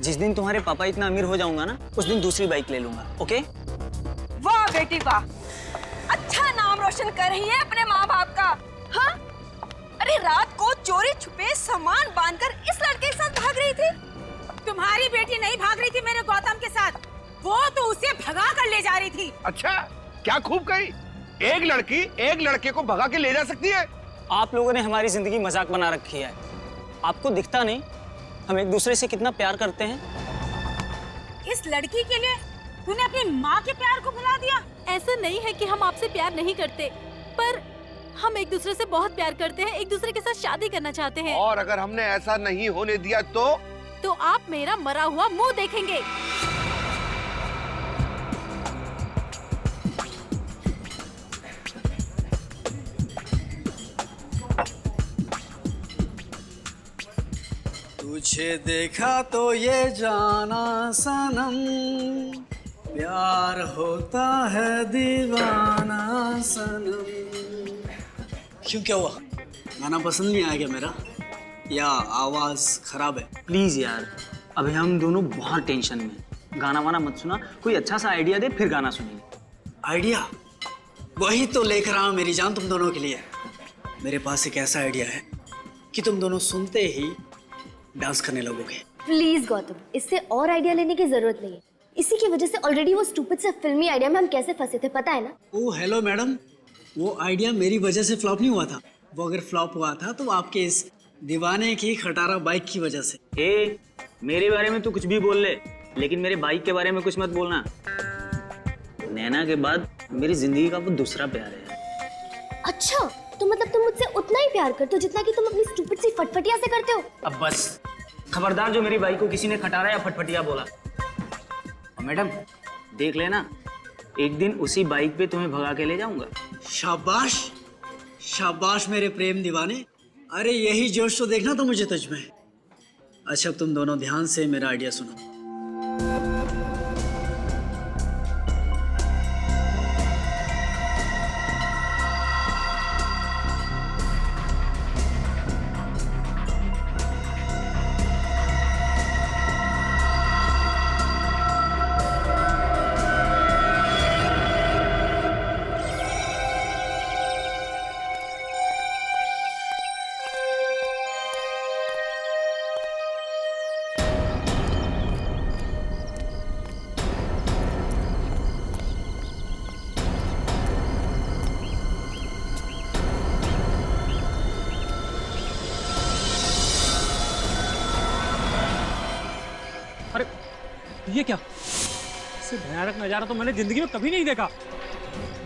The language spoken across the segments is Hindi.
जिस दिन तुम्हारे पापा इतना अमीर हो जाऊंगा ना, उस दिन दूसरी बाइक ले लूंगा। ओके? वाह बेटी वाह, अच्छा नाम रोशन कर रही है अपने माँ बाप का। हाँ, अरे रात को चोरी छुपे सामान बांधकर इस लड़के के साथ भाग रही थी। तुम्हारी बेटी नहीं भाग रही थी मेरे गौतम के साथ, वो तो उसे भगा कर ले जा रही थी। अच्छा, क्या खूब कही। एक लड़की एक लड़के को भगा के ले जा सकती है? आप लोगों ने हमारी जिंदगी मजाक बना रखी है। आपको दिखता नहीं हम एक दूसरे से कितना प्यार करते हैं? इस लड़की के लिए तूने अपनी माँ के प्यार को भुला दिया। ऐसा नहीं है कि हम आपसे प्यार नहीं करते, पर हम एक दूसरे से बहुत प्यार करते हैं, एक दूसरे के साथ शादी करना चाहते हैं। और अगर हमने ऐसा नहीं होने दिया तो आप मेरा मरा हुआ मुंह देखेंगे। तुझे देखा तो ये जाना सनम, प्यार होता है दीवाना सनम। क्यों, क्या हुआ? गाना पसंद नहीं आया क्या मेरा, या आवाज खराब है? प्लीज यार, अभी हम दोनों बहुत टेंशन में। गाना वाना मत सुना, कोई अच्छा सा आइडिया दे फिर गाना सुनेंगे। आइडिया? वही तो लेकर आऊं मेरी जान तुम दोनों के लिए। मेरे पास एक ऐसा आइडिया है कि तुम दोनों सुनते ही डांस करने लगोगे। प्लीज गौतम, इससे और आइडिया लेने की जरूरत नहीं है। इसी की वजह से ऑलरेडी वो स्टूपिड से फिल्मी आइडिया में हम कैसे फंसे थे, पता है ना? ओह हेलो मैडम, वो आइडिया मेरी वजह से फ्लॉप नहीं हुआ था। वो अगर फ्लॉप हुआ था तो आपके इस दीवाने की खटारा बाइक की वजह से। ए, मेरे बारे में तू कुछ भी बोल ले, लेकिन मेरे बाइक के बारे में कुछ मत बोलना। नैना के बाद मेरी जिंदगी का वो दूसरा प्यार है। अच्छा, तो मतलब तुम मुझसे उतना ही प्यार करते हो जितना कि तुम अपनी स्टूपिड सी फटफटिया से करते हो? अब बस खबरदार जो मेरी बाइक को किसी ने खटारा या फटफटिया बोला। और मैडम देख लेना, एक दिन उसी बाइक पे तुम्हें भगा के ले जाऊंगा। शाबाश शाबाश मेरे प्रेम दीवाने, अरे यही जोश तो देखना तो मुझे तुझ में। अच्छा तुम दोनों ध्यान से मेरा आइडिया सुनो। ये क्या? इससे भयानक नजारा तो मैंने जिंदगी में कभी नहीं देखा।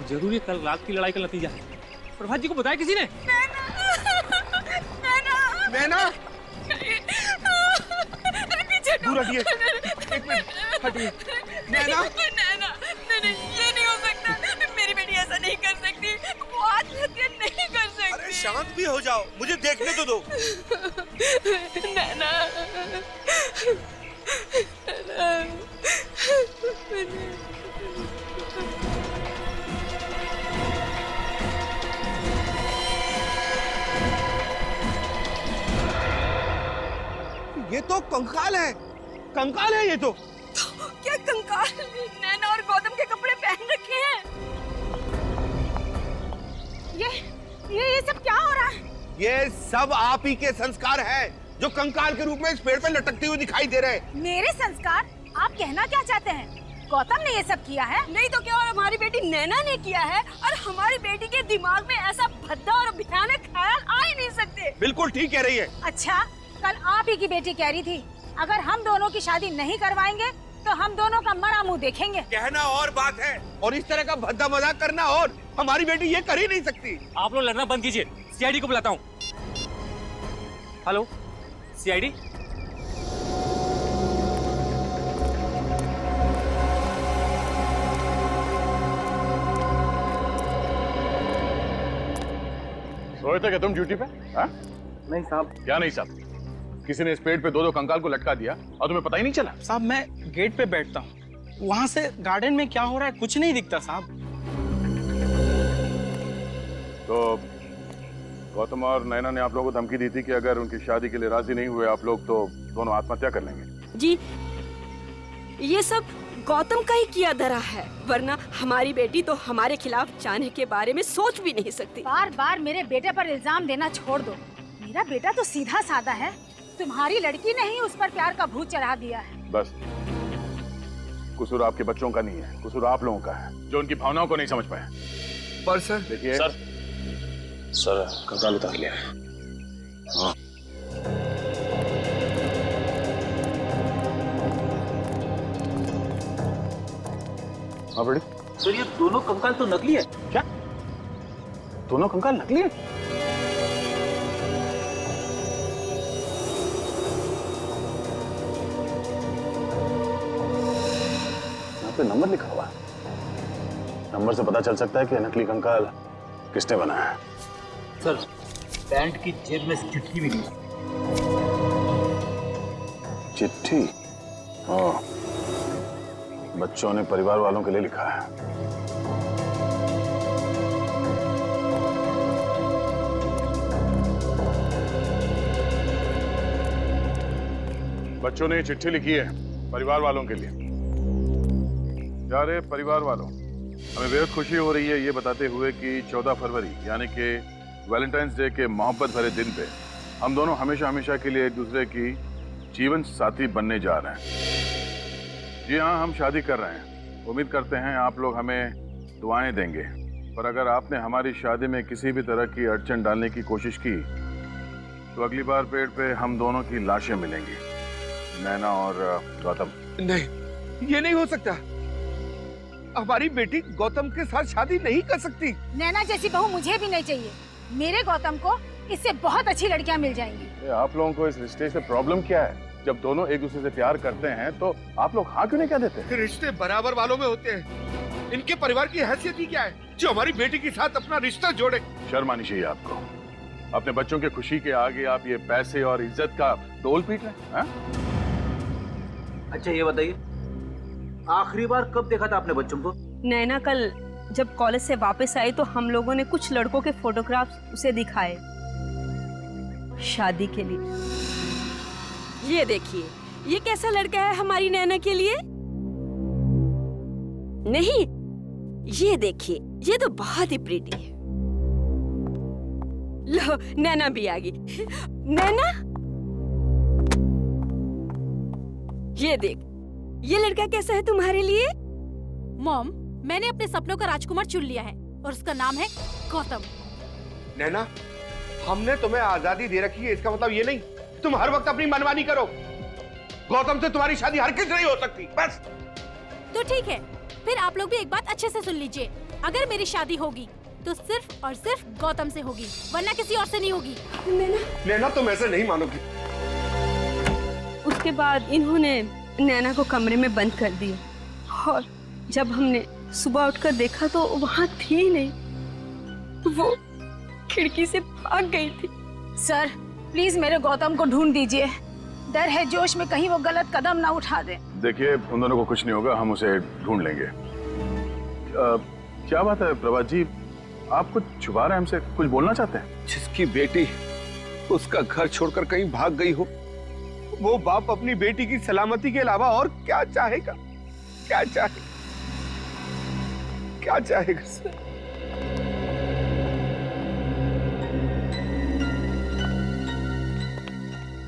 जरूर कल रात की लड़ाई का नतीजा है। प्रभात जी को बताया किसी ने? नैना, पीछे दूर हटिए, एक मिनट हटिए। नैना, ये नहीं हो सकता। मेरी बेटी ऐसा नहीं कर सकती, वो आत्महत्या नहीं कर सकती। अरे शांत भी हो जाओ, मुझे देखने तो दो। नैना, ये तो कंकाल है, कंकाल है ये तो। क्या कंकाल? नैना और गौतम के कपड़े पहन रखे हैं। ये सब क्या हो रहा है? ये सब आप ही के संस्कार हैं, जो कंकाल के रूप में इस पेड़ पे लटकते हुए दिखाई दे रहे हैं। मेरे संस्कार? आप कहना क्या चाहते हैं? गौतम ने ये सब किया है? नहीं तो क्या, और हमारी बेटी नैना ने किया है। और हमारी बेटी के दिमाग में ऐसा भद्दा और भयानक ख्याल आ ही नहीं सकते। बिल्कुल ठीक कह रही है। अच्छा, कल आप ही की बेटी कह रही थी अगर हम दोनों की शादी नहीं करवाएंगे तो हम दोनों का मरा मुंह देखेंगे। कहना और बात है, और इस तरह का भद्दा मजाक करना और। हमारी बेटी ये कर ही नहीं सकती। आप लोग लड़ना बंद कीजिए, सीआईडी को बुलाता हूँ। हेलो सीआईडी, सोए थे क्या तुम ड्यूटी पे? हाँ? नहीं साहब। क्या नहीं साहब? किसी ने इस पेड़ पे दो कंकाल को लटका दिया और तुम्हें पता ही नहीं चला? साहब मैं गेट पे बैठता हूँ, वहाँ से गार्डन में क्या हो रहा है कुछ नहीं दिखता साहब। तो गौतम और नैना ने आप लोगों को धमकी दी थी कि अगर उनकी शादी के लिए राजी नहीं हुए आप लोग तो दोनों आत्महत्या कर लेंगे। जी, ये सब गौतम का ही किया धरा है, वरना हमारी बेटी तो हमारे खिलाफ जाने के बारे में सोच भी नहीं सकती। बार बार मेरे बेटे पर इल्जाम देना छोड़ दो। मेरा बेटा तो सीधा साधा है, तुम्हारी लड़की ने ही उस पर प्यार का भूत चढ़ा दिया है। बस, कसूर आपके बच्चों का नहीं है, कसूर आप लोगों का है जो उनकी भावनाओं को नहीं समझ पाए। पर सर, देखिए सर कंकाल उतार लिया है। हाँ। हाँ बड़ी सर, ये दोनों कंकाल तो नकली है। क्या? दोनों कंकाल नकली है? यहाँ पे नंबर लिखा हुआ है। नंबर से पता चल सकता है कि नकली कंकाल किसने बनाया है। सर, पैंट की जेब में चिट्ठी भी नहीं। चिट्ठी? हाँ, बच्चों ने परिवार वालों के लिए लिखा है। बच्चों ने ये चिट्ठी लिखी है परिवार वालों के लिए। प्यारे परिवार वालों, हमें बेहद खुशी हो रही है ये बताते हुए कि 14 फरवरी यानी कि वैलेंटाइंस डे के मोहब्बत भरे दिन पे हम दोनों हमेशा हमेशा के लिए एक दूसरे की जीवन साथी बनने जा रहे हैं। जी हाँ, हम शादी कर रहे हैं। उम्मीद करते हैं आप लोग हमें दुआएं देंगे, पर अगर आपने हमारी शादी में किसी भी तरह की अड़चन डालने की कोशिश की तो अगली बार पेड़ पे हम दोनों की लाशें मिलेंगी, नैना और गौतम। नहीं, ये नहीं हो सकता। हमारी बेटी गौतम के साथ शादी नहीं कर सकती। नैना जैसी बहू मुझे भी नहीं चाहिए। मेरे गौतम को इससे बहुत अच्छी लड़कियां मिल जाएंगी। आप लोगों को इस रिश्ते से प्रॉब्लम क्या है? जब दोनों एक दूसरे से प्यार करते हैं तो आप लोग हाँ क्यों नहीं कह देते? रिश्ते बराबर वालों में होते हैं। इनके परिवार की हैसियत ही क्या है जो हमारी बेटी के साथ अपना रिश्ता जोड़े? शर्म आनी चाहिए आपको। अपने बच्चों के खुशी के आगे आप ये पैसे और इज्जत का डोल पीट रहे हैं। अच्छा, ये बताइए, आखिरी बार कब देखा था आपने बच्चों को? नैना कल जब कॉलेज से वापस आई तो हम लोगों ने कुछ लड़कों के फोटोग्राफ्स उसे दिखाए शादी के लिए। ये देखिए, ये कैसा लड़का है हमारी नैना के लिए? नहीं, ये देखिए, ये तो बहुत ही प्रीटी है। लो, नैना भी आ गई। नैना, ये देख, ये लड़का कैसा है तुम्हारे लिए? मॉम, मैंने अपने सपनों का राजकुमार चुन लिया है और उसका नाम है गौतम। नैना, हमने तुम्हें आजादी दे रखी है, इसका मतलब ये नहीं तुम हर वक्त अपनी मनमानी करो। गौतम से तुम्हारी शादी हरगिज नहीं हो सकती। बस। तो ठीक है, फिर आप लोग भी एक बात अच्छे से सुन लीजिए। अगर मेरी शादी होगी तो सिर्फ और सिर्फ गौतम से होगी, वरना किसी और से नहीं होगी। नैना, तुम ऐसे नहीं मानोगी। उसके बाद इन्होंने नैना को कमरे में बंद कर दिया और जब हमने सुबह उठकर देखा तो वहाँ थी ही नहीं, वो खिड़की से भाग गई थी। सर, प्लीज मेरे गौतम को ढूंढ दीजिए। डर है जोश में कहीं वो गलत कदम ना उठा दे। देखिए, उन दोनों को कुछ नहीं होगा, हम उसे ढूंढ लेंगे। क्या बात है प्रभात जी, आप कुछ छुपा रहे हैं हमसे? कुछ बोलना चाहते हैं? जिसकी बेटी उसका घर छोड़कर कहीं भाग गई हो, वो बाप अपनी बेटी की सलामती के अलावा और क्या चाहेगा? क्या चाहेगा? क्या चाहेगा?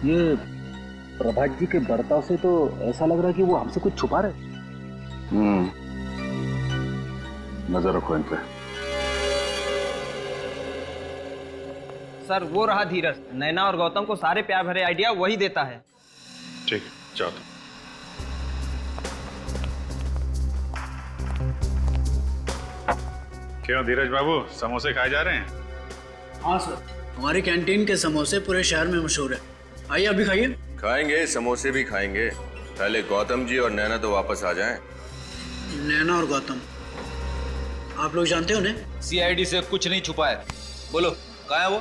ये प्रभात जी के बर्ताव से तो ऐसा लग रहा है कि वो हमसे कुछ छुपा रहे। नजर रखो इन पे। सर, वो रहा धीरज। नैना और गौतम को सारे प्यार भरे आइडिया वही देता है। ठीक, जाओ। क्यों धीरज बाबू, समोसे खाए जा रहे हैं? हाँ सर, हमारी कैंटीन के समोसे पूरे शहर में मशहूर है। आइए, अभी खाइए। खाएंगे, समोसे भी खाएंगे। पहले गौतम जी और नैना तो वापस आ जाएं। नैना और गौतम, आप लोग जानते हो उन्हें? सीआईडी से कुछ नहीं छुपा है। बोलो, कहाँ है वो?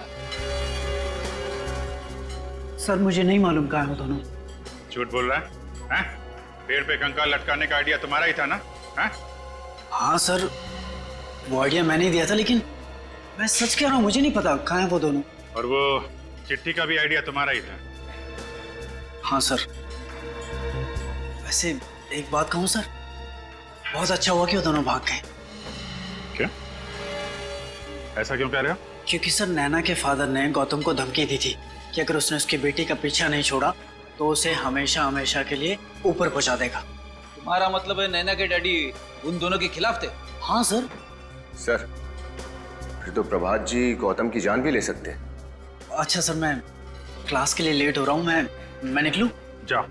सर, मुझे नहीं मालूम कहाँ है वो दोनों। झूठ बोल रहा है? पेड़ पे कंकाल लटकाने का आइडिया तुम्हारा ही था ना? हाँ सर, वो आइडिया मैंने ही दिया था, लेकिन मैं सच कह रहा हूँ, मुझे नहीं पता कहाँ है वो दोनों। और वो चिट्ठी का भी आइडिया तुम्हारा ही था? हाँ सर। वैसे एक बात कहूँ सर, बहुत अच्छा हुआ कि वो दोनों भाग गए। क्या? ऐसा क्यों कह रहे हो? क्योंकि सर नैना के फादर ने गौतम को धमकी दी थी कि अगर उसने उसकी बेटी का पीछा नहीं छोड़ा तो उसे हमेशा हमेशा के लिए ऊपर पहुंचा देगा। तुम्हारा मतलब है नैना के डैडी उन दोनों के खिलाफ थे? हाँ सर। सर फिर तो प्रभात जी गौतम की जान भी ले सकते हैं। अच्छा सर, मैं क्लास के लिए लेट हो रहा हूँ, मैं निकलूं? जाओ,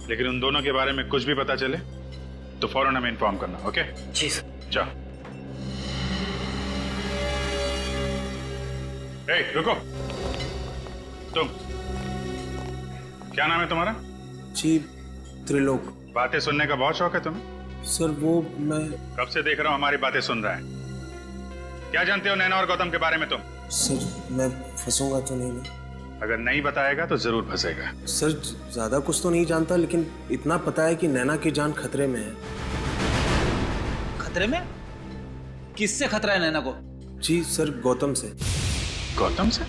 लेकिन उन दोनों के बारे में कुछ भी पता चले तो फौरन हमें इन्फॉर्म करना। ओके? जी सर। जाओ। ए, रुको। तुम क्या नाम है तुम्हारा? जी त्रिलोक। बातें सुनने का बहुत शौक है तुम्हें? सर वो मैं कब से देख रहा हूँ हमारी बातें सुन रहा है। क्या जानते हो नैना और गौतम के बारे में तुम? सर मैं फंसूंगा तो नहीं ना? अगर नहीं बताएगा तो जरूर फंसेगा। सर ज्यादा कुछ तो नहीं जानता, लेकिन इतना पता है कि नैना की जान खतरे में है। खतरे में? किससे खतरा है नैना को? जी सर, गौतम से। गौतम से?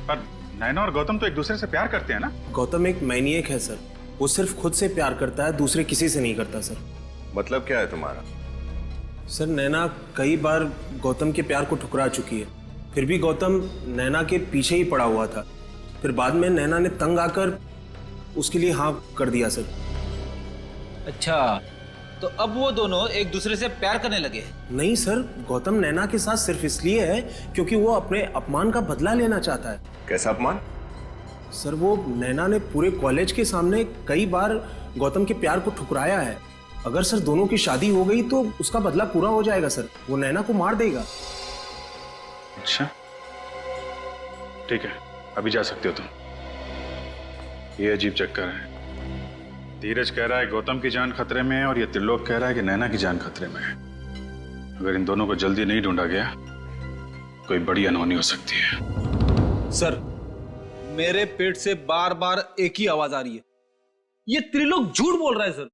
पर नैना और गौतम तो एक दूसरे से प्यार करते हैं ना? गौतम एक मैनिएक है सर, वो सिर्फ खुद से प्यार करता है, दूसरे किसी से नहीं करता सर। मतलब क्या है तुम्हारा? सर नैना कई बार गौतम के प्यार को ठुकरा चुकी है, फिर भी गौतम नैना के पीछे ही पड़ा हुआ था। फिर बाद में नैना ने तंग आकर उसके लिए हाँ कर दिया सर। अच्छा, तो अब वो दोनों एक दूसरे से प्यार करने लगे? नहीं सर, गौतम नैना के साथ सिर्फ इसलिए है क्योंकि वो अपने अपमान का बदला लेना चाहता है। कैसा अपमान? सर वो नैना ने पूरे कॉलेज के सामने कई बार गौतम के प्यार को ठुकराया है। अगर सर दोनों की शादी हो गई तो उसका बदला पूरा हो जाएगा सर, वो नैना को मार देगा। अच्छा ठीक है, अभी जा सकते हो तुम। ये अजीब चक्कर है। धीरज कह रहा है गौतम की जान खतरे में है और ये त्रिलोक कह रहा है कि नैना की जान खतरे में है। अगर इन दोनों को जल्दी नहीं ढूंढा गया कोई बड़ी अनहोनी हो सकती है। सर मेरे पेट से बार बार एक ही आवाज आ रही है, ये त्रिलोक झूठ बोल रहा है सर।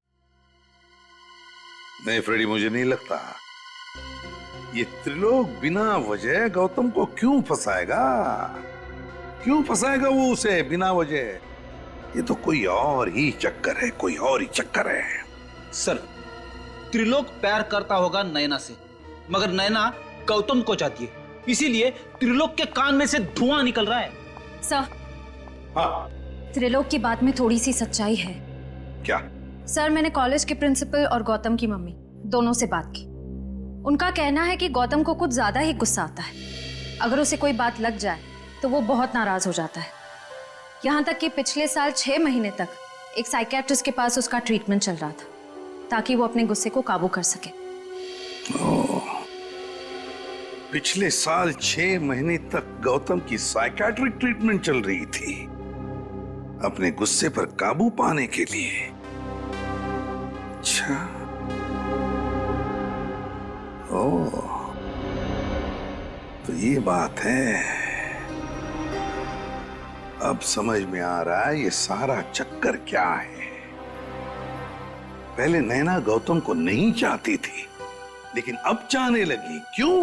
नहीं फ्रेडी, मुझे नहीं लगता। ये त्रिलोक बिना वजह गौतम को क्यों फंसाएगा? क्यों फंसाएगा वो उसे बिना वजह? ये तो कोई और ही चक्कर है, कोई और ही चक्कर है। सर त्रिलोक प्यार करता होगा नैना से, मगर नैना गौतम को चाहती है, इसीलिए त्रिलोक के कान में से धुआं निकल रहा है। सर हाँ त्रिलोक की बात में थोड़ी सी सच्चाई है। क्या? सर मैंने कॉलेज के प्रिंसिपल और गौतम की मम्मी दोनों से बात की। उनका कहना है कि गौतम को कुछ ज्यादा ही गुस्सा आता है। अगर उसे कोई बात लग जाए तो वो बहुत नाराज हो जाता है। यहाँ तक कि पिछले साल 6 महीने तक एक साइकियाट्रिस्ट के पास उसका ट्रीटमेंट चल रहा था ताकि वो अपने गुस्से को काबू कर सके। पिछले साल 6 महीने तक गौतम की साइकियाट्रिक ट्रीटमेंट चल रही थी अपने गुस्से पर काबू पाने के लिए। अच्छा, ओह तो ये बात है। अब समझ में आ रहा है ये सारा चक्कर क्या है। पहले नैना गौतम को नहीं चाहती थी, लेकिन अब चाहने लगी। क्यों?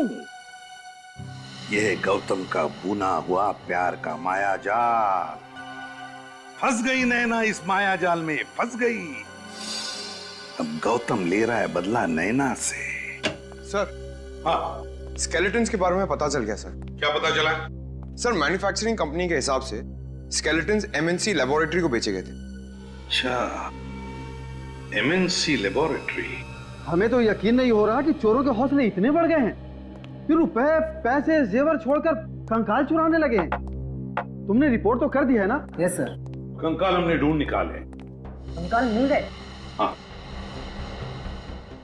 यह गौतम का बुना हुआ प्यार का मायाजाल। फंस गई नैना इस मायाजाल में, फंस गई। अब गौतम ले रहा है बदला नैना से। सर हाँ, स्केलेटन्स के बारे में पता चल गया सर। क्या पता चला? सर मैन्युफैक्चरिंग कंपनी के हिसाब से स्केलेटन्स एमएनसी लेबोरेटरी को बेचे गए थे। अच्छा, एमएनसी लेबोरेटरी। हमें तो यकीन नहीं हो रहा कि चोरों के हौसले इतने बढ़ गए हैं कि रुपए, पैसे, जेवर छोड़कर कंकाल चुराने लगे हैं। तुमने रिपोर्ट तो कर दी है ना? Yes sir. कंकाल हमने ढूंढ निकाले। कंकाल मिल गए? हाँ।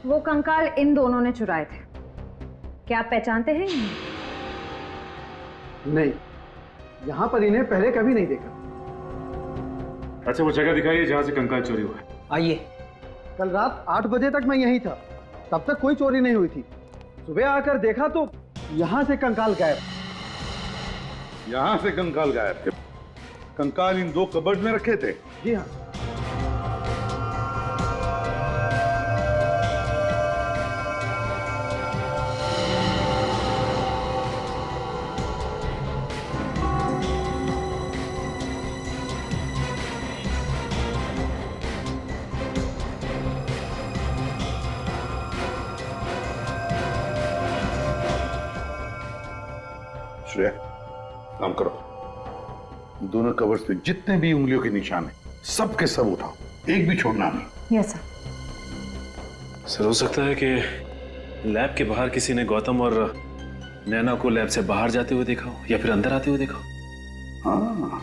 वो कंकाल इन दोनों ने चुराए थे। क्या आप पहचानते हैं? नहीं, यहाँ पर इन्हें पहले कभी नहीं देखा। अच्छा वो जगह दिखाइए जहाँ से कंकाल चोरी हुआ है। आइए। कल रात 8 बजे तक मैं यहीं था, तब तक कोई चोरी नहीं हुई थी। सुबह आकर देखा तो यहाँ से कंकाल गायब। यहाँ से कंकाल गायब थे? कंकाल इन 2 कबर्ड में रखे थे? जी हाँ। श्रेया, काम करो। दोनों कवर्स पे जितने भी उंगलियों के निशान हैं, सब के सब उठाओ, एक भी छोड़ना नहीं। Yes sir. सर, हो सकता है कि लैब के बाहर किसी ने गौतम और नैना को लैब से बाहर जाते हुए देखा हो या फिर अंदर आते हुए देखा हो। हाँ,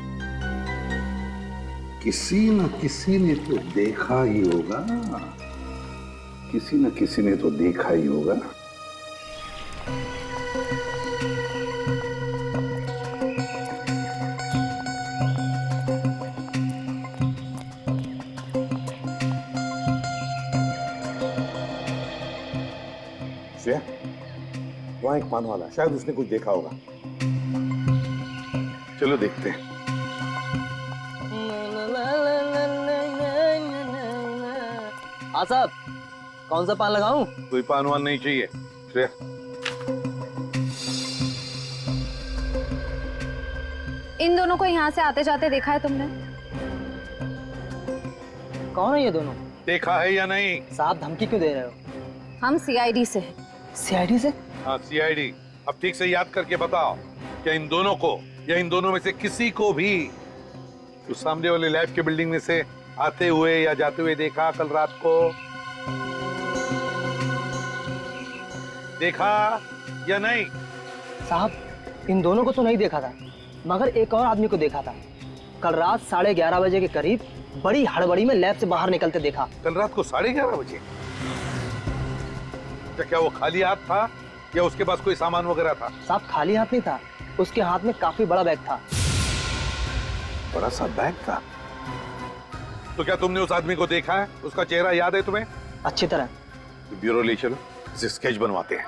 किसी न किसी ने तो देखा ही होगा, किसी न किसी ने तो देखा ही होगा। श्रेया, वहां एक पान वाला, शायद उसने कुछ देखा होगा। चलो देखते हैं। हाँ साहब, कौन सा पान लगाऊं? कोई पान वान नहीं चाहिए श्रेया। इन दोनों को यहाँ से आते जाते देखा है तुमने? कौन है ये दोनों? देखा है या नहीं? साहब धमकी क्यों दे रहे हो? हम सीआईडी से हैं। सीआईडी से? हाँ सीआईडी। अब ठीक से याद करके बताओ, क्या इन दोनों को या इन दोनों में से किसी को भी उस सामने वाले लैब के बिल्डिंग में से आते हुए या जाते हुए देखा कल रात को? देखा या नहीं? साहब इन दोनों को तो नहीं देखा था, मगर एक और आदमी को देखा था। कल रात 11:30 बजे के करीब बड़ी हड़बड़ी में लैब से बाहर निकलते देखा। कल रात को 11:30 बजे? क्या वो खाली हाथ था या उसके पास कोई सामान वगैरह था? साहब खाली हाथ नहीं था, उसके हाथ में काफी बड़ा बैग था। बड़ा सा बैग था? तो क्या तुमने उस आदमी को देखा है? उसका चेहरा याद है तुम्हें? अच्छी तरह। तो ब्यूरो ले चलो, इसे स्केच बनवाते हैं।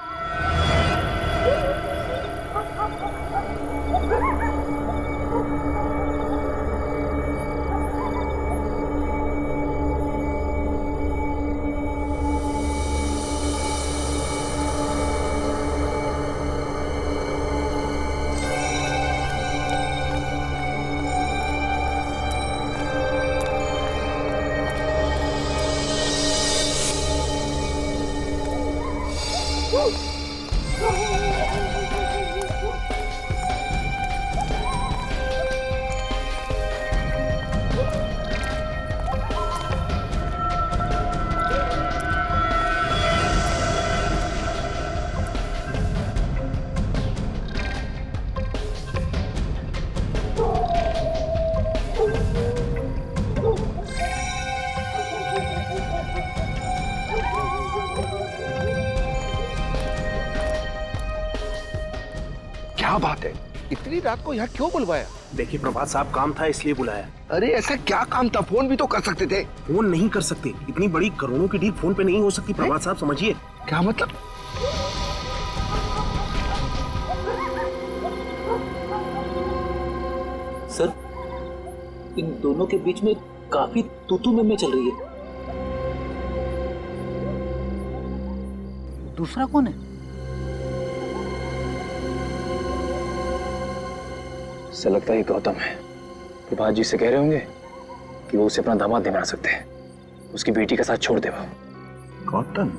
क्या बात है, इतनी रात को यहाँ क्यों बुलवाया? देखिए प्रभात साहब, काम था इसलिए बुलाया। अरे ऐसा क्या काम था? फोन भी तो कर सकते थे। फोन नहीं कर सकते, इतनी बड़ी करोड़ों की डील फोन पे नहीं हो सकती प्रभात साहब, समझिए। क्या मतलब? सर, इन दोनों के बीच में काफी तू-तू में चल रही है। दूसरा कौन है? ऐसा लगता है गौतम है। प्रभात जी से कह रहे होंगे कि वो उसे अपना दामाद नहीं बना सकते, उसकी बेटी के साथ छोड़ दे वो। गौतम?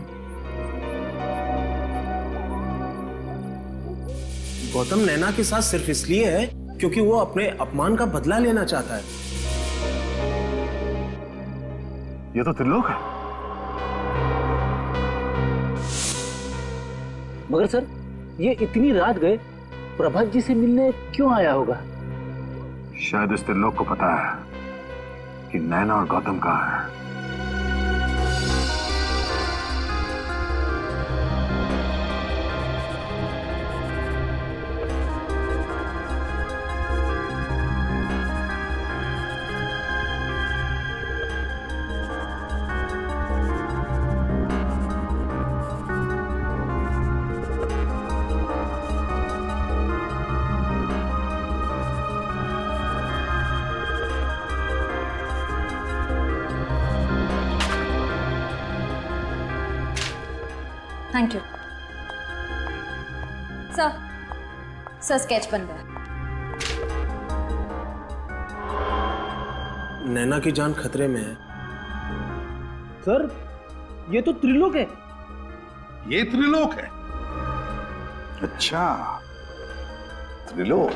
गौतम नैना के साथ सिर्फ इसलिए है क्योंकि वो अपने अपमान का बदला लेना चाहता है। ये तो त्रिलोक है। मगर सर, ये इतनी रात गए प्रभात जी से मिलने क्यों आया होगा? शायद इस त्रिलोक को पता है कि नैना और गौतम कहाँ है। Thank you sir. Sir sketch बन गया। नैना की जान खतरे में है। सर, ये तो त्रिलोक है। ये त्रिलोक है? अच्छा, त्रिलोक,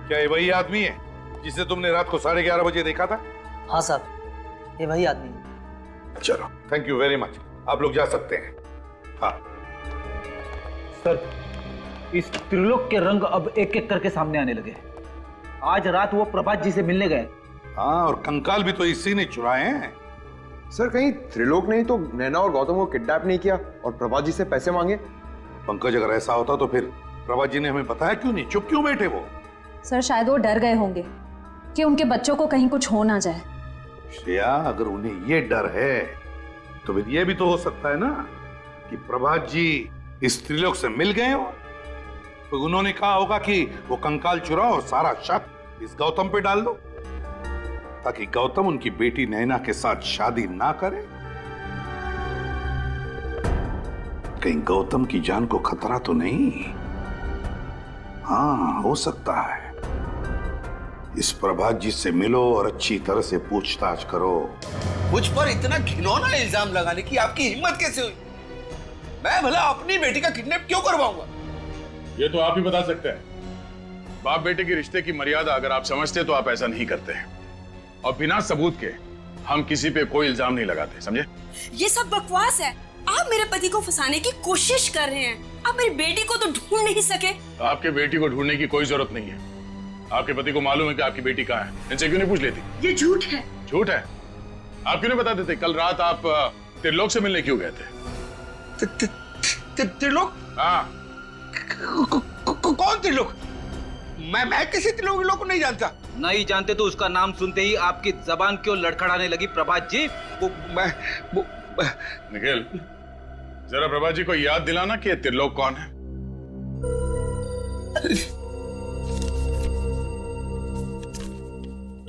क्या ये वही आदमी है जिसे तुमने रात को 11:30 बजे देखा था? हाँ साहब, ये वही आदमी है। चलो, थैंक यू वेरी मच, आप लोग जा सकते हैं। हाँ सर, इस त्रिलोक के रंग अब एक एक करके सामने आने लगे। आज रात वो प्रभात जी से मिलने गए। हाँ, और कंकाल भी तो इसी ने चुराए हैं। सर, कहीं त्रिलोक ने ही तो नैना और गौतम को किडनैप नहीं किया और प्रभात जी से पैसे मांगे? पंकज, अगर ऐसा होता तो फिर प्रभात जी ने हमें बताया क्यों नहीं? चुप क्यों बैठे वो? सर, शायद वो डर गए होंगे कि उनके बच्चों को कहीं कुछ हो ना जाए। श्रेया, अगर उन्हें ये डर है तो फिर ये भी तो हो सकता है ना कि प्रभात जी इस त्रिलोक से मिल गए हो, तो उन्होंने कहा होगा कि वो कंकाल चुराओ और सारा शक इस गौतम पे डाल दो, ताकि गौतम उनकी बेटी नैना के साथ शादी ना करे। कहीं गौतम की जान को खतरा तो नहीं? हाँ, हो सकता है। इस प्रभात जी से मिलो और अच्छी तरह से पूछताछ करो। मुझ पर इतना घिनौना इल्जाम लगाने की आपकी हिम्मत कैसे हुई? मैं भला अपनी बेटी का किडनैप क्यों करवाऊंगा? ये तो आप ही बता सकते हैं। बाप बेटे के रिश्ते की मर्यादा अगर आप समझते तो आप ऐसा नहीं करते हैं, और बिना सबूत के हम किसी पे कोई इल्जाम नहीं लगाते, समझे? ये सब बकवास है। आप मेरे पति को फंसाने की कोशिश कर रहे हैं। आप मेरी बेटी को तो ढूंढ नहीं सके। आपके बेटी को ढूंढने की कोई जरूरत नहीं है। आपके पति को मालूम है कि आपकी बेटी कहाँ है, इनसे क्यों नहीं पूछ लेती? ये झूठ है। झूठ है? आप क्यों नहीं बता देते? कल रात आप त्रिलोक से मिलने क्यों गए थे? त्रिलोक? हाँ। कौन त्रिलोक? मैं किसी त्रिलोक को नहीं जानता। नहीं जानते तो उसका नाम सुनते ही आपकी जबान क्यों लड़खड़ाने लगी प्रभात जी? निखिल, जरा प्रभात जी को याद दिलाना कि त्रिलोक कौन है।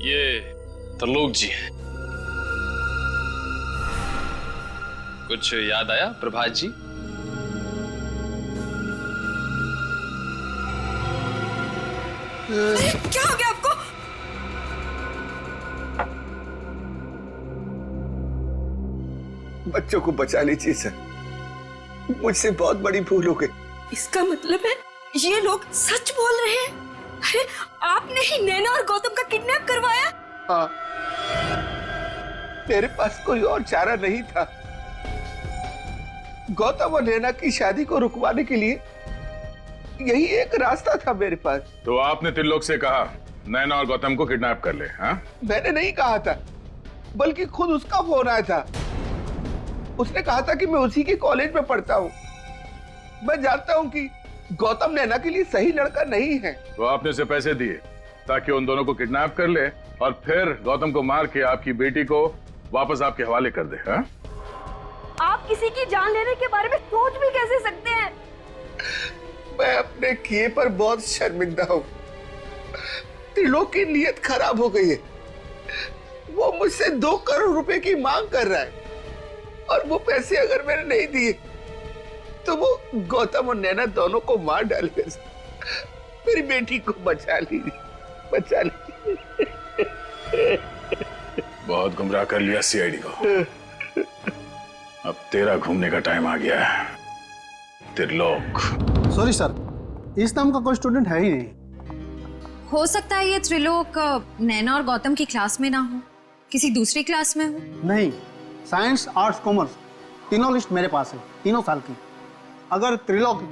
ये त्रिलोक जी हैं। कुछ याद आया प्रभात जी? क्या हो गया आपको? बच्चों को बचा लीजिए सर, मुझसे बहुत बड़ी भूल हो गई। इसका मतलब है ये लोग सच बोल रहे हैं? अरे, आपने ही नैना और गौतम का किडनैप करवाया? हाँ, मेरे पास कोई और चारा नहीं था। गौतम और नैना की शादी को रुकवाने के लिए यही एक रास्ता था मेरे पास। तो आपने त्रिलोक से कहा नैना और गौतम को किडनैप कर ले? हाँ? मैंने नहीं कहा था, बल्कि खुद उसका फोन आया था। उसने कहा था कि मैं उसी के कॉलेज में पढ़ता हूँ। मैं जानता हूँ कि गौतम नैना के लिए सही लड़का नहीं है। तो आपने उसे पैसे दिए ताकि उन दोनों को किडनैप कर ले और फिर गौतम को मार के आपकी बेटी को वापस आपके हवाले कर दे। हाँ? आप किसी की जान लेने के बारे में सोच भी कैसे सकते हैं? मैं अपने किए पर बहुत शर्मिंदा हूँ। त्रिलोक की नीयत खराब हो गई है। वो मुझसे 2 करोड़ रुपए की मांग कर रहा है, और वो पैसे अगर मैंने नहीं दिए तो वो गौतम और नैना दोनों को मार डालेगा। मेरी बेटी को बचा लीजिए, बचा लीजिए। बहुत गुमराह कर लिया सीआईडी को। अब तेरा घूमने का टाइम आ गया है, त्रिलोक। सॉरी सर, इस नाम का कोई स्टूडेंट है ही नहीं। हो सकता है ये त्रिलोक नैना और गौतम की क्लास में ना हो, किसी दूसरी क्लास में हो। नहीं, साइंस, आर्ट्स, कॉमर्स तीनों लिस्ट मेरे पास है, 3 साल की। अगर त्रिलोक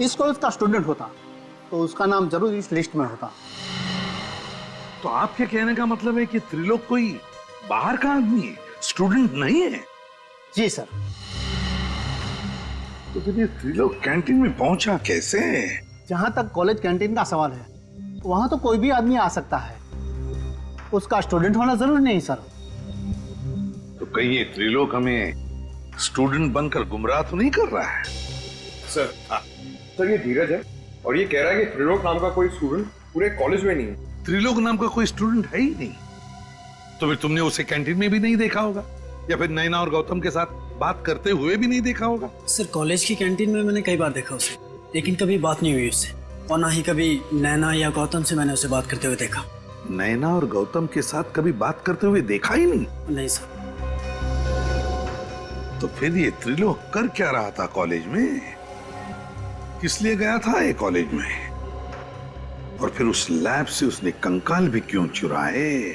इस कॉलेज का स्टूडेंट होता तो उसका नाम जरूर इस लिस्ट में होता। तो आपके कहने का मतलब है कि त्रिलोक कोई बाहर का आदमी है, स्टूडेंट नहीं है? जी सर। तो फिर ये त्रिलोक कैंटीन में पहुंचा कैसे? जहां तक कॉलेज कैंटीन का सवाल है, वहां तो कोई भी आदमी आ सकता है, उसका स्टूडेंट होना जरूरी नहीं सर। तो कहीं ये त्रिलोक हमें स्टूडेंट बनकर गुमराह तो नहीं कर रहा है? सर, सर ये धीरज है और ये कह रहा है कि त्रिलोक नाम का कोई स्टूडेंट पूरे कॉलेज में नहीं है। त्रिलोक नाम का कोई स्टूडेंट है ही नहीं? तो फिर तुमने उसे कैंटीन में भी नहीं देखा होगा, या फिर नैना और गौतम के साथ बात करते हुए भी नहीं देखा होगा? सर, कॉलेज की कैंटीन में मैंने कई बार देखा उसे, लेकिन कभी बात नहीं हुई उससे, और ना ही कभी नैना या गौतम से मैंने उसे बात करते हुए देखा। नैना और गौतम के साथ कभी बात करते हुए देखा ही नहीं? नहीं सर। तो फिर ये त्रिलोक कर क्या रहा था कॉलेज में? किस लिए गया था ये कॉलेज में? और फिर उस लैब से उसने कंकाल भी क्यों चुराए?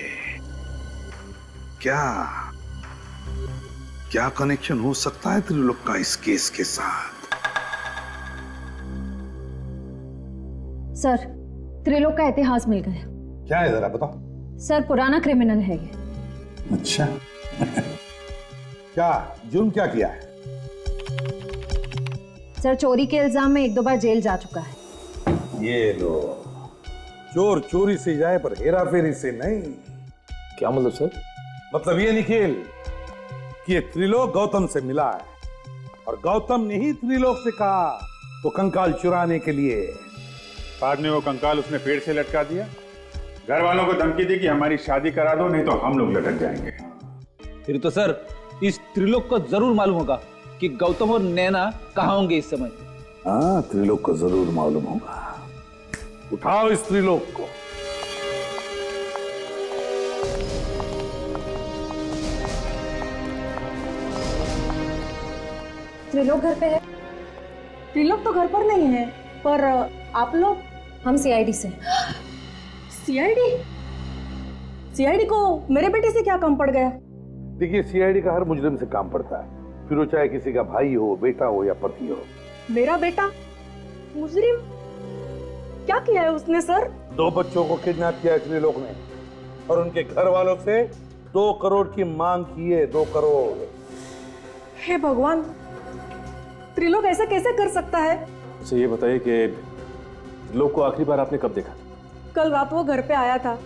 क्या क्या कनेक्शन हो सकता है त्रिलोक का इस केस के साथ? सर, त्रिलोक का इतिहास मिल गया। क्या है जरा बताओ। सर, पुराना क्रिमिनल है ये। अच्छा क्या जुर्म क्या किया है? सर, चोरी के इल्जाम में 1-2 बार जेल जा चुका है। ये लो, चोर चोरी से जाए पर हेरा फेरी से नहीं। क्या मतलब सर? मतलब ये निखिल कि ये त्रिलोक गौतम से मिला है और गौतम ने ही त्रिलोक से कहा वो कंकाल चुराने के लिए। बाद में वो कंकाल उसने पेड़ से लटका दिया, घर वालों को धमकी दी कि हमारी शादी करा दो नहीं तो हम लोग लटक जाएंगे। फिर तो सर इस त्रिलोक को जरूर मालूम होगा कि गौतम और नैना कहाँ होंगे इस समय। हाँ, त्रिलोक को जरूर मालूम होगा। उठाओ इस त्रिलोक को। त्रिलोक घर पे है? त्रिलोक तो घर पर नहीं है, पर आप लोग? हम सीआईडी से। सीआईडी? सीआईडी को मेरे बेटे से क्या काम पड़ गया? देखिए, सीआईडी का हर मुजरिम से काम पड़ता है, फिर वो चाहे किसी का भाई हो, बेटा हो या पति हो। मेरा बेटा मुजरिम? क्या किया है उसने सर? 2 बच्चों को किडनैप किया है त्रिलोक ने और उनके घर वालों से 2 करोड़ की मांग की है। 2 करोड़। हे भगवान, त्रिलोक ऐसा कैसे कर सकता है? मुझे ये बताइए कि त्रिलोक को आखिरी बार आपने कब देखा? कल रात वो घर पे आया था,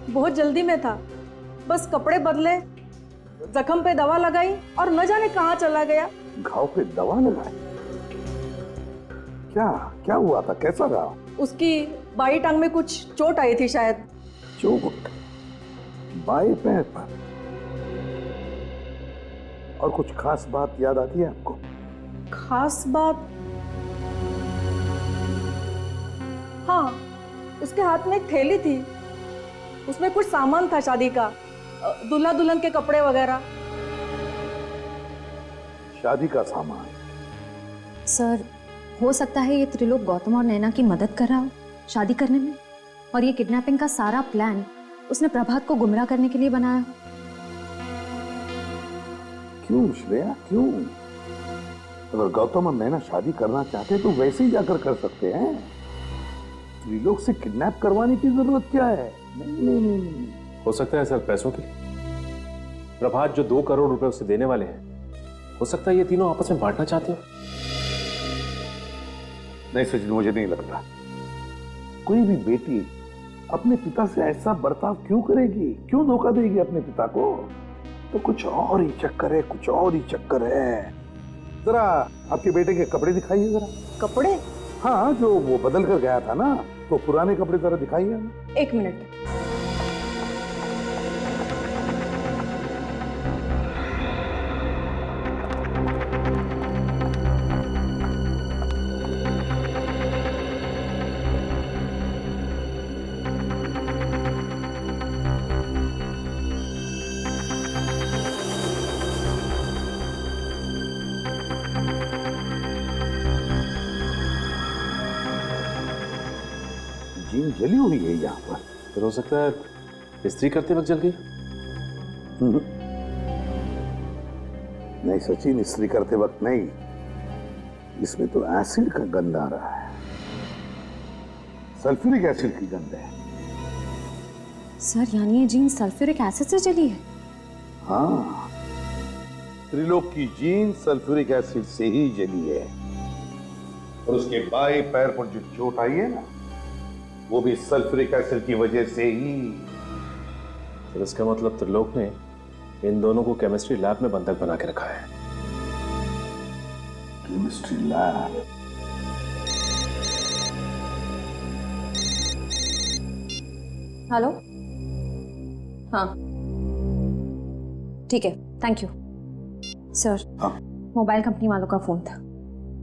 बहुत जल्दी में था, बस कपड़े बदले, जख्म पे दवा लगाई और न जाने कहाँ चला गया। घाव पे दवा लगाई? क्या क्या हुआ था? कैसा रहा? उसकी बाई टांग में कुछ चोट आई थी शायद। चोट? बाएं पैर पर? और कुछ खास बात याद आती है आपको? खास बात? हाँ, उसके हाथ में एक थैली थी, उसमें कुछ सामान था शादी का, दूल्हा दुल्हन के कपड़े वगैरह। शादी का सामान? सर, हो सकता है ये त्रिलोक गौतम और नैना की मदद कर रहा हो शादी करने में, और ये किडनैपिंग का सारा प्लान उसने प्रभात को गुमराह करने के लिए बनाया। क्यों श्रेया, क्यों? अगर गौतम और नैना शादी करना चाहते तो वैसे ही जाकर कर सकते हैं। त्रिलोक से किडनैप करवाने की जरूरत क्या है? नहीं। हो सकता है सर पैसों के लिए। प्रभात जो 2 करोड़ रुपए उसे देने वाले हैं, हो सकता है ये तीनों आपस में बांटना चाहते हो। नहीं सचिन, मुझे नहीं लगता कोई भी बेटी अपने पिता से ऐसा बर्ताव क्यों करेगी, क्यों धोखा देगी अपने पिता को। तो कुछ और ही चक्कर है, कुछ और ही चक्कर है। जरा आपके बेटे के कपड़े दिखाइए जरा। कपड़े? हाँ, जो वो बदल कर गया था ना, तो पुराने कपड़े जरा दिखाइए हमें। 1 मिनट। जीन जली हुई है यहाँ पर। फिर हो सकता है इस्त्री करते वक्त जल गई। नहीं सचिन, इस्त्री करते वक्त नहीं, इसमें तो एसिड का गंध आ रहा है, सल्फ्यूरिक एसिड की गंध है। सर, यानी ये जीन सल्फ्यूरिक एसिड से जली है? हाँ, त्रिलोक की जीन सल्फ्यूरिक एसिड से ही जली है और उसके बाएं पैर पर जो चोट आई है ना, वो भी सल्फ्यूरिक एसिड की वजह से ही। तो इसका मतलब त्रिलोक ने इन दोनों को केमिस्ट्री लैब में बंधक बना के रखा है। Chemistry lab? हेलो? हाँ, ठीक है, thank you. Sir, mobile company वालों का फोन था।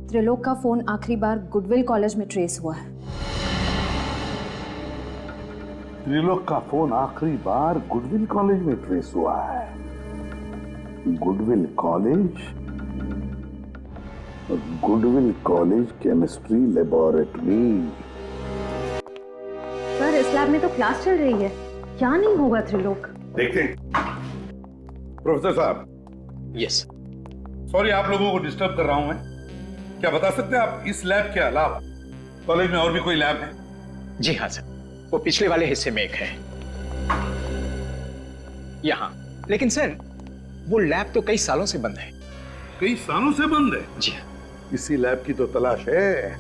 त्रिलोक का फोन आखिरी बार गुडविल कॉलेज में ट्रेस हुआ है। त्रिलोक का फोन आखिरी बार गुडविल कॉलेज में ट्रेस हुआ है। Goodwill college? Goodwill college chemistry laboratory. Sir इस लैब में तो क्लास चल रही है, क्या नहीं होगा त्रिलोक? देखते हैं। प्रोफेसर साहब। यस। सॉरी आप लोगों को डिस्टर्ब कर रहा हूं मैं। क्या बता सकते हैं आप इस लैब के अलावा कॉलेज में और भी कोई लैब है? जी हाँ सर, वो पिछले वाले हिस्से में एक है यहाँ। लेकिन सर वो लैब तो कई सालों से बंद है। कई सालों से बंद है? जी हाँ। इसी लैब की तो तलाश है।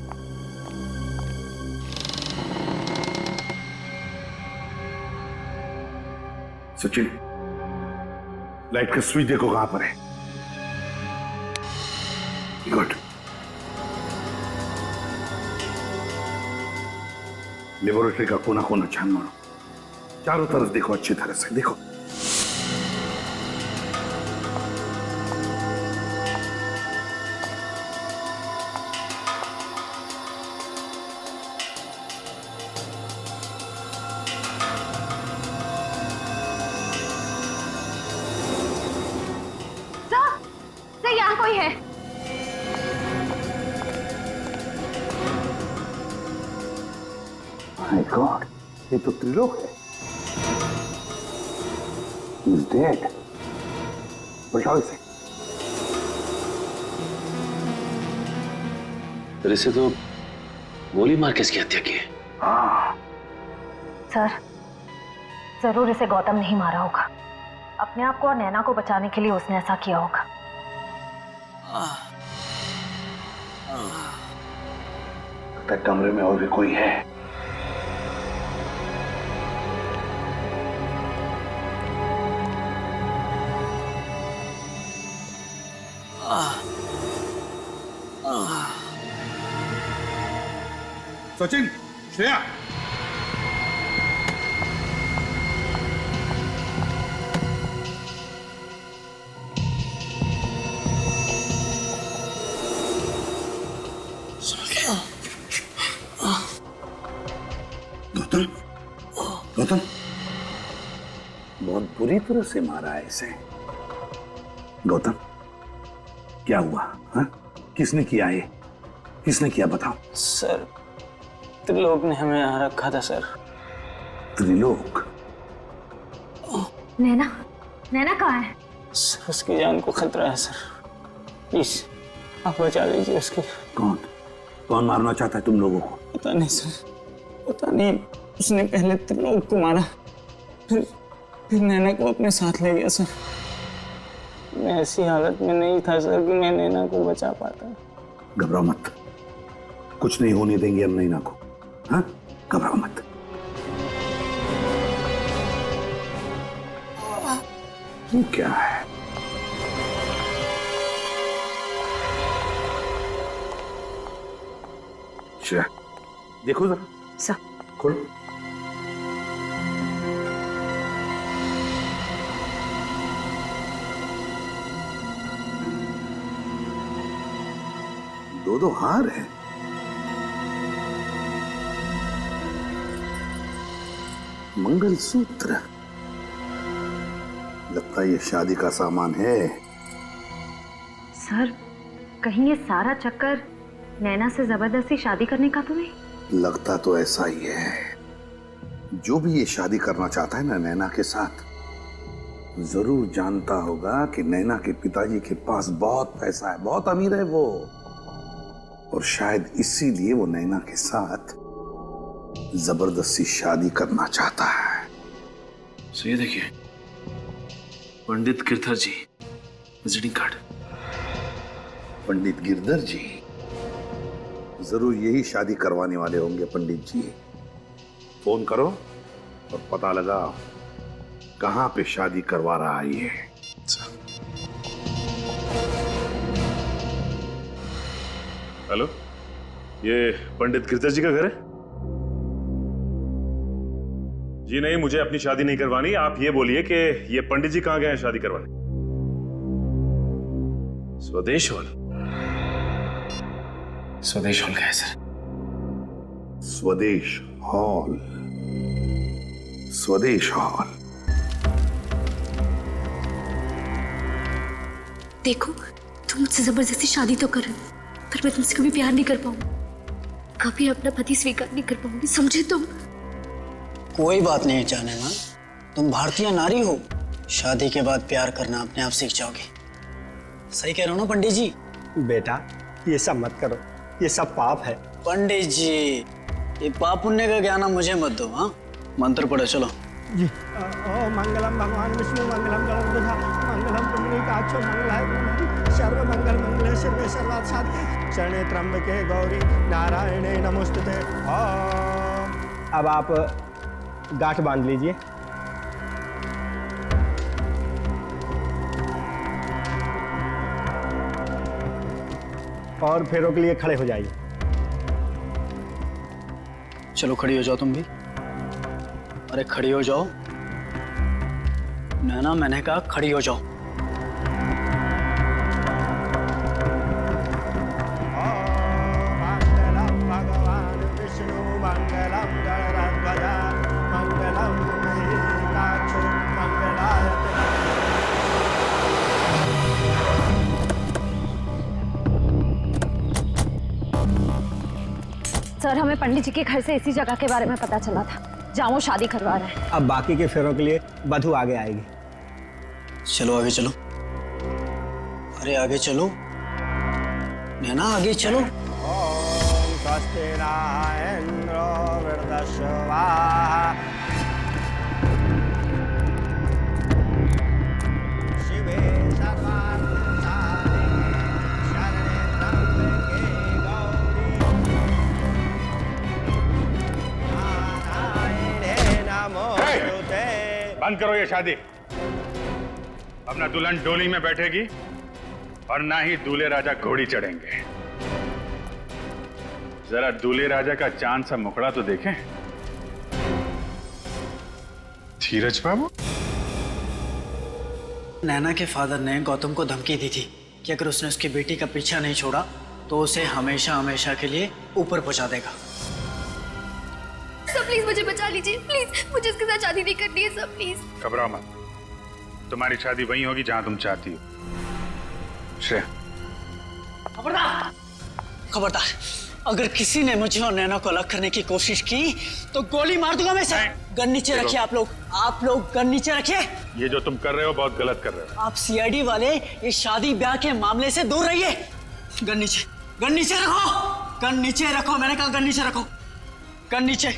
सचिन, लाइट का स्विच देखो कहां पर है। गुड। लेबोरेटरी का कोना कोना छान मारो, चारों तरफ देखो, अच्छी तरह से देखो। सर यहाँ कोई है। माय गॉड, ये तो त्रिलोक है। He is dead. उठाओ इसे। फिर इसे तो गोली मार के इसकी हत्या की है। सर जरूर इसे गौतम नहीं मारा होगा, अपने आप को और नैना को बचाने के लिए उसने ऐसा किया होगा। लगता है कमरे में और भी कोई है। सचिन, श्रेया, गौतम, गौतम, बहुत बुरी तरह से मारा है इसे। गौतम, क्या हुआ? हाँ? किसने किया ये? किसने किया बताओ? सर त्रिलोक ने हमें यहाँ रखा था सर। त्रिलोक? नैना, नैना कहाँ है? सर उसकी जान को खतरा है सर, प्लीज आप बचा लीजिए उसकी। कौन? कौन मारना चाहता है तुम लोगों को? पता नहीं सर, पता नहीं। उसने पहले त्रिलोक को मारा, फिर नैना को अपने साथ ले गया सर। मैं ऐसी हालत में नहीं था सर कि मैं नैना को बचा पाता। घबराओ मत, कुछ नहीं होने देंगे हम नैना को। हाँ, घबराओ मत। ये क्या है? श्रेया, देखो जरा। सर खोलो। दो हार है। मंगलसूत्र, लगता है ये शादी का सामान है। सर कहीं ये सारा चक्कर नैना से जबरदस्ती शादी करने का तो नहीं? लगता तो ऐसा ही है। जो भी ये शादी करना चाहता है ना नैना के साथ, जरूर जानता होगा कि नैना के पिताजी के पास बहुत पैसा है, बहुत अमीर है वो, और शायद इसीलिए वो नैना के साथ जबरदस्ती शादी करना चाहता है। सो ये देखिए, पंडित गिरधर जी विजिटिंग कार्ड। पंडित गिरधर जी, जरूर यही शादी करवाने वाले होंगे पंडित जी। फोन करो और पता लगाओ कहां पे शादी करवा रहा है ये। हेलो, ये पंडित गिरधर जी का घर है? जी नहीं, मुझे अपनी शादी नहीं करवानी। आप ये बोलिए कि ये पंडित जी कहां गए हैं शादी करवाने? स्वदेश हॉल। स्वदेश हॉल का है सर। स्वदेश हॉल, स्वदेश हॉल। देखो तुम मुझसे जबरदस्ती शादी तो कर, पर मैं तुमसे कभी प्यार नहीं कर पाऊंगी, कभी अपना पति स्वीकार नहीं कर पाऊंगी, समझे तुम? कोई बात नहीं जाने मां, तुम भारतीय नारी हो, शादी के बाद प्यार करना अपने आप सीख जाओगे। सही कह रहा हूँ ना पंडित जी? बेटा ये सब मत करो, ये सब पाप है। पंडित जी ये पाप पुण्य का ज्ञान मुझे मत दो। हाँ मंत्र पढ़ो चलो जी। ओ मंगलम भगवान विष्णु मंगलम गणपति मंगलम पुंडरीकाक्षो मंगलाय सर्व मंगल मंगले शिवे सर्वार्थ साधिके शरणे त्र्यंबके गौरी नारायणे नमोस्तुते। अब आप गांठ बांध लीजिए। और फेरों के लिए खड़े हो जाइए। चलो खड़ी हो जाओ तुम भी। अरे खड़ी हो जाओ। नैना मैंने कहा खड़ी हो जाओ। भगवान विष्णु मंगलम गणराध्वजा मंगलम पुंडरीकाक्षो मंगलायते। सर हमें पंडित जी के घर से इसी जगह के बारे में पता चला था जहाँ वो शादी करवा रहे हैं। अब बाकी के फेरों के लिए वधू आगे आएगी। चलो आगे चलो। अरे आगे चलो नैना, आगे चलो। ओम स्वस्ति न इंद्रो वृद्धश्रवा शिवे सर्वार्थ साधिके शरणे त्र्यंबके गौरी नारायणे नमोस्तुते। बंद करो ये शादी। अब ना दुल्हन डोली में बैठेगी और ना ही दूल्हे राजा घोड़ी चढ़ेंगे। जरा दूल्हे राजा का चांद सा मुखड़ा तो देखें। धीरज बाबू, नैना के फादर ने गौतम को धमकी दी थी कि अगर उसने उसकी बेटी का पीछा नहीं छोड़ा तो उसे हमेशा हमेशा के लिए ऊपर पहुंचा देगा। सब प्लीज मुझे बचा लीजिए, प्लीज मुझे इसके साथ शादी नहीं करनी है सब, प्लीज। घबराओ मत, तुम्हारी शादी वहीं होगी जहां तुम चाहती हो। श्रेया, खबरदार खबरदार, अगर किसी ने मुझे और नैना को अलग करने की कोशिश की तो गोली मार दूंगा मैं सर। गन नीचे रखिए आप लोग गन नीचे रखिए। ये जो तुम कर रहे हो बहुत गलत कर रहे हो। आप सीआईडी वाले इस शादी ब्याह के मामले से दूर रहिए। गन नीचे रखो, गन नीचे रखो, मैंने कहा गन नीचे रखो, गन नीचे।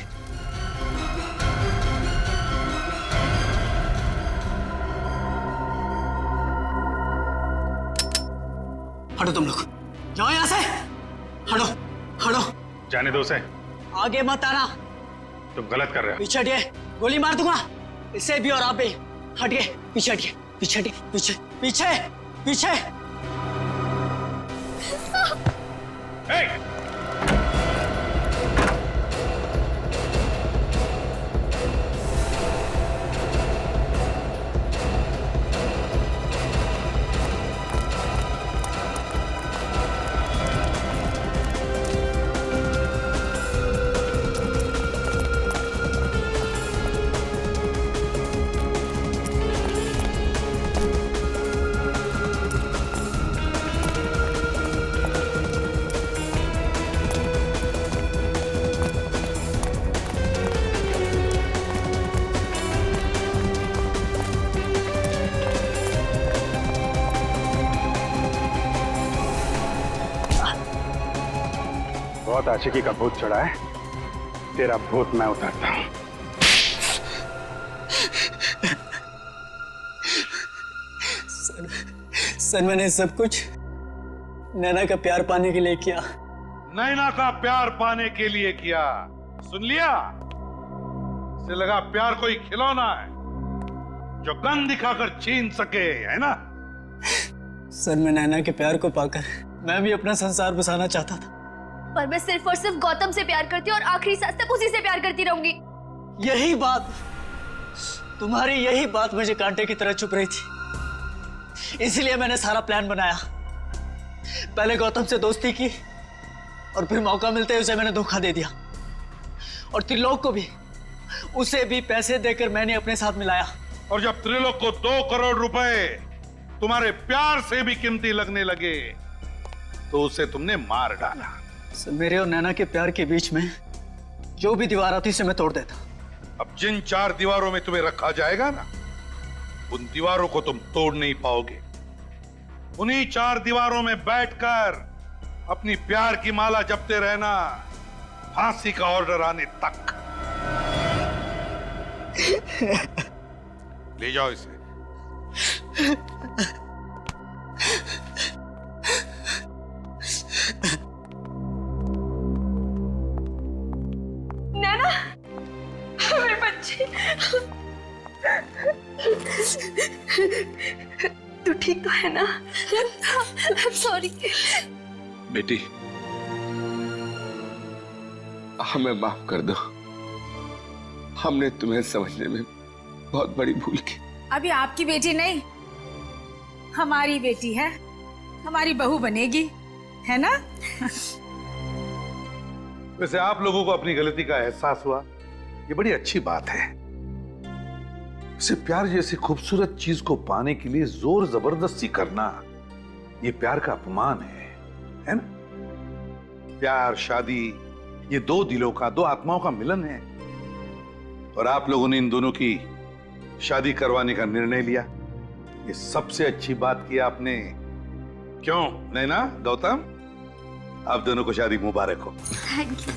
हटो तुम लोग, जाओ यहां से, हटो हटो। जाने दो उसे, आगे मत आना, तुम गलत कर रहे हो। पीछे हटिए, गोली मार दूंगा इसे भी और आप भी। हटिए, पीछे हटिए, पीछे हटिए, पीछे पीछे पीछे। बहुत आशिकी का भूत चढ़ा है, तेरा भूत मैं उतारता हूं। सर मैंने सब कुछ नैना का प्यार पाने के लिए किया। नैना का प्यार पाने के लिए किया, सुन लिया? इसे लगा प्यार कोई खिलौना है जो गन दिखाकर छीन सके, है ना? सर मैं नैना के प्यार को पाकर मैं भी अपना संसार बसाना चाहता था, पर मैं सिर्फ और सिर्फ गौतम से प्यार करती हूँ और आखिरी सांस तक उसी से प्यार करती रहूंगी। यही बात, तुम्हारी यही बात मुझे कांटे की तरह चुभ रही थी, इसलिए मैंने सारा प्लान बनाया। पहले गौतम से दोस्ती की और फिर मौका मिलते ही उसे मैंने धोखा दे दिया, और त्रिलोक को भी, उसे भी पैसे देकर मैंने अपने साथ मिलाया। और जब त्रिलोक को 2 करोड़ रुपए तुम्हारे प्यार से भी कीमती लगने लगे तो उसे तुमने मार डाला। सर, मेरे और नैना के प्यार के बीच में जो भी दीवार आती से मैं तोड़ देता। अब जिन 4 दीवारों में तुम्हें रखा जाएगा ना, उन दीवारों को तुम तोड़ नहीं पाओगे। उन्हीं 4 दीवारों में बैठकर अपनी प्यार की माला जपते रहना, फांसी का ऑर्डर आने तक। ले जाओ इसे। नैना, मेरे बच्चे, तू ठीक तो है ना? सॉरी बेटी, हमें माफ कर दो। हमने तुम्हें समझने में बहुत बड़ी भूल की। अभी आपकी बेटी नहीं, हमारी बेटी है, हमारी बहू बनेगी, है ना? वैसे आप लोगों को अपनी गलती का एहसास हुआ, ये बड़ी अच्छी बात है। वैसे प्यार जैसी खूबसूरत चीज को पाने के लिए जोर जबरदस्ती करना, ये प्यार का अपमान है ना? प्यार, शादी, ये 2 दिलों का, 2 आत्माओं का मिलन है। और आप लोगों ने इन दोनों की शादी करवाने का निर्णय लिया, ये सबसे अच्छी बात की आपने। क्यों नैना, गौतम, आप दोनों को शादी मुबारक हो। Thank you.